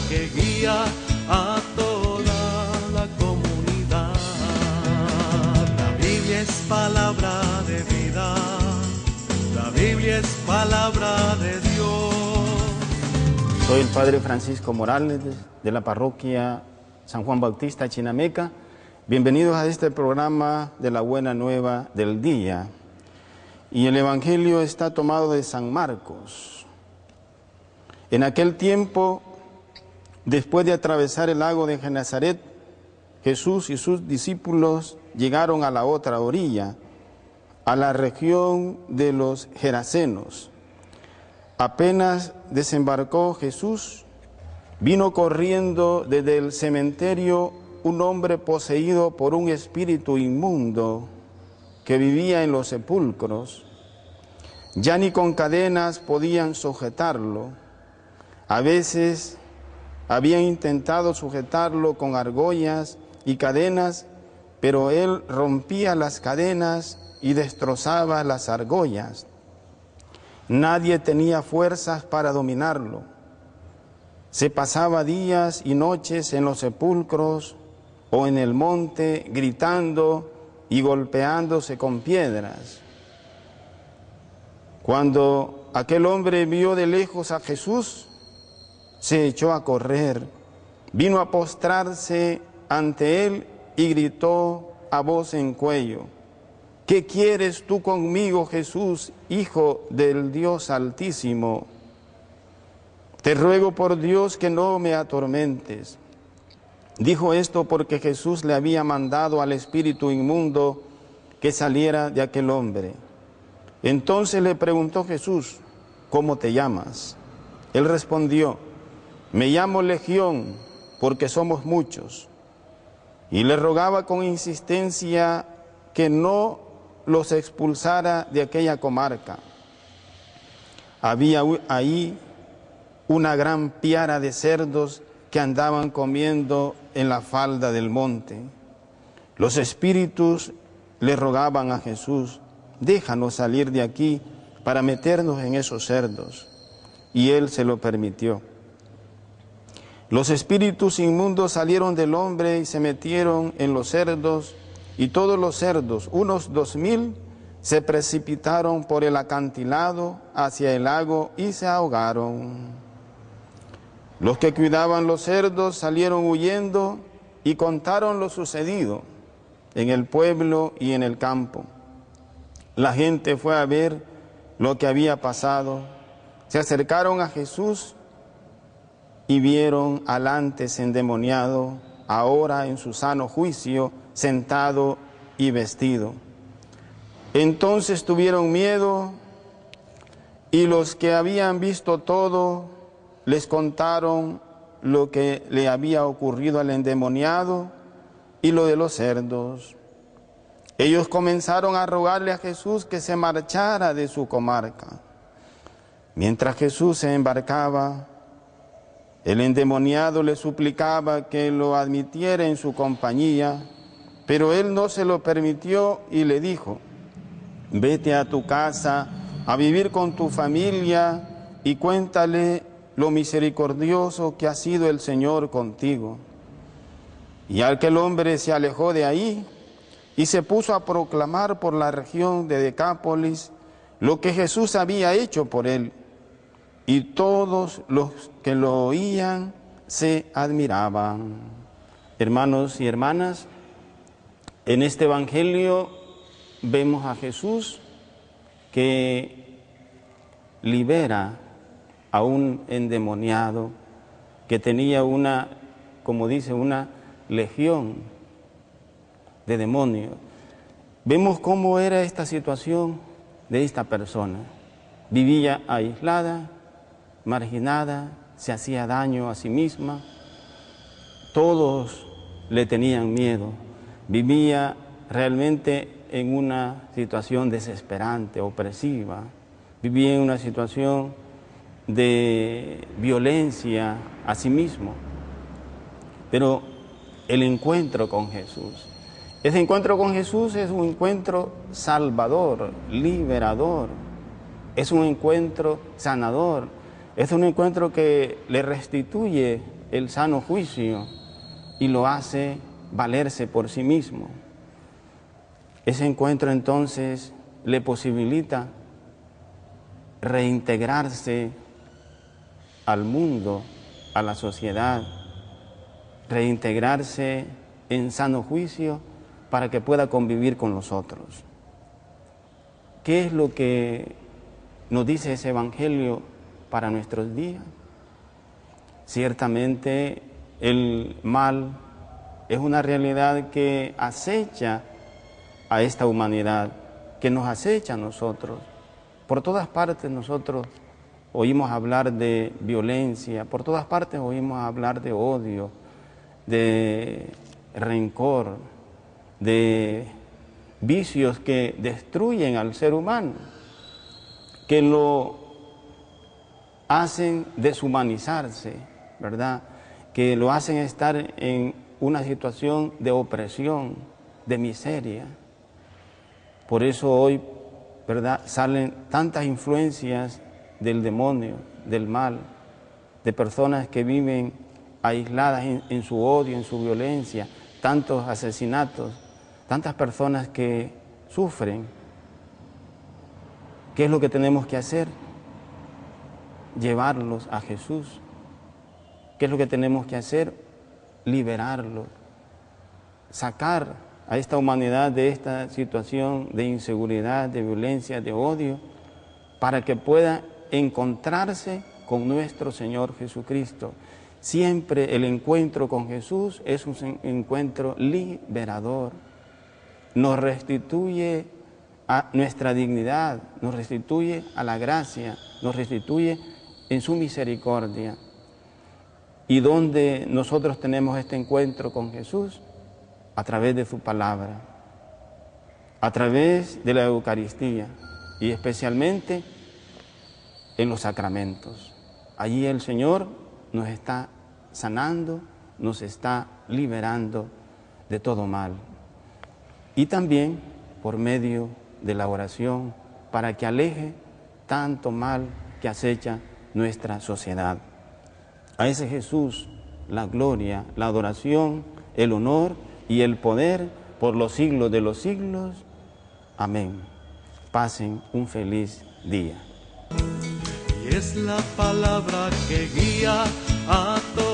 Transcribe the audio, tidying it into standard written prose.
que guía a toda la comunidad. La Biblia es palabra de vida, la Biblia es palabra de Dios. Soy el Padre Francisco Morales de la parroquia San Juan Bautista, Chinameca. Bienvenidos a este programa de la Buena Nueva del Día. Y el Evangelio está tomado de San Marcos. En aquel tiempo, después de atravesar el lago de Genezaret, Jesús y sus discípulos llegaron a la otra orilla, a la región de los Gerasenos. Apenas desembarcó Jesús, vino corriendo desde el cementerio un hombre poseído por un espíritu inmundo que vivía en los sepulcros. Ya ni con cadenas podían sujetarlo. A veces habían intentado sujetarlo con argollas y cadenas, pero él rompía las cadenas y destrozaba las argollas. Nadie tenía fuerzas para dominarlo. Se pasaba días y noches en los sepulcros o en el monte gritando y golpeándose con piedras. Cuando aquel hombre vio de lejos a Jesús, se echó a correr, vino a postrarse ante él y gritó a voz en cuello: ¿Qué quieres tú conmigo, Jesús, Hijo del Dios Altísimo? Te ruego por Dios que no me atormentes. Dijo esto porque Jesús le había mandado al espíritu inmundo que saliera de aquel hombre. Entonces le preguntó Jesús: ¿cómo te llamas? Él respondió: me llamo Legión, porque somos muchos. Y le rogaba con insistencia que no los expulsara de aquella comarca. Había ahí una gran piara de cerdos que andaban comiendo en la falda del monte. Los espíritus le rogaban a Jesús: déjanos salir de aquí para meternos en esos cerdos. Y él se lo permitió. Los espíritus inmundos salieron del hombre y se metieron en los cerdos, y todos los cerdos, unos 2000, se precipitaron por el acantilado hacia el lago y se ahogaron. Los que cuidaban los cerdos salieron huyendo y contaron lo sucedido en el pueblo y en el campo. La gente fue a ver lo que había pasado. Se acercaron a Jesús y vieron al antes endemoniado, ahora en su sano juicio, sentado y vestido. Entonces tuvieron miedo, y los que habían visto todo les contaron lo que le había ocurrido al endemoniado y lo de los cerdos. Ellos comenzaron a rogarle a Jesús que se marchara de su comarca. Mientras Jesús se embarcaba, el endemoniado le suplicaba que lo admitiera en su compañía, pero él no se lo permitió y le dijo: vete a tu casa a vivir con tu familia y cuéntale lo misericordioso que ha sido el Señor contigo. Y aquel hombre se alejó de ahí y se puso a proclamar por la región de Decápolis lo que Jesús había hecho por él. Y todos los que lo oían se admiraban. Hermanos y hermanas, en este Evangelio vemos a Jesús que libera a un endemoniado que tenía una, como dice, una legión de demonios. Vemos cómo era esta situación de esta persona. Vivía aislada, marginada, se hacía daño a sí misma, todos le tenían miedo, vivía realmente en una situación desesperante, opresiva, vivía en una situación de violencia a sí mismo. Pero el encuentro con Jesús, ese encuentro con Jesús es un encuentro salvador, liberador, es un encuentro sanador. Es un encuentro que le restituye el sano juicio y lo hace valerse por sí mismo. Ese encuentro entonces le posibilita reintegrarse al mundo, a la sociedad, reintegrarse en sano juicio para que pueda convivir con los otros. ¿Qué es lo que nos dice ese Evangelio para nuestros días? Ciertamente el mal es una realidad que acecha a esta humanidad, que nos acecha a nosotros. Por todas partes nosotros oímos hablar de violencia, por todas partes oímos hablar de odio, de rencor, de vicios que destruyen al ser humano, que lo hacen deshumanizarse, ¿verdad? Que lo hacen estar en una situación de opresión, de miseria. Por eso hoy, ¿verdad?, salen tantas influencias del demonio, del mal, de personas que viven aisladas en su odio, en su violencia, tantos asesinatos, tantas personas que sufren. ¿Qué es lo que tenemos que hacer? Llevarlos a Jesús. ¿Qué es lo que tenemos que hacer? Liberarlos, sacar a esta humanidad de esta situación de inseguridad, de violencia, de odio, para que pueda encontrarse con nuestro Señor Jesucristo. Siempre el encuentro con Jesús es un encuentro liberador. Nos restituye a nuestra dignidad, nos restituye a la gracia, nos restituye en su misericordia. ¿Y dónde nosotros tenemos este encuentro con Jesús? A través de su palabra, a través de la Eucaristía y especialmente en los sacramentos. Allí el Señor nos está sanando, nos está liberando de todo mal. Y también por medio de la oración para que aleje tanto mal que acecha nuestra sociedad. A ese Jesús la gloria, la adoración, el honor y el poder por los siglos de los siglos. Amén. Pasen un feliz día. Y es la palabra que guía a todos.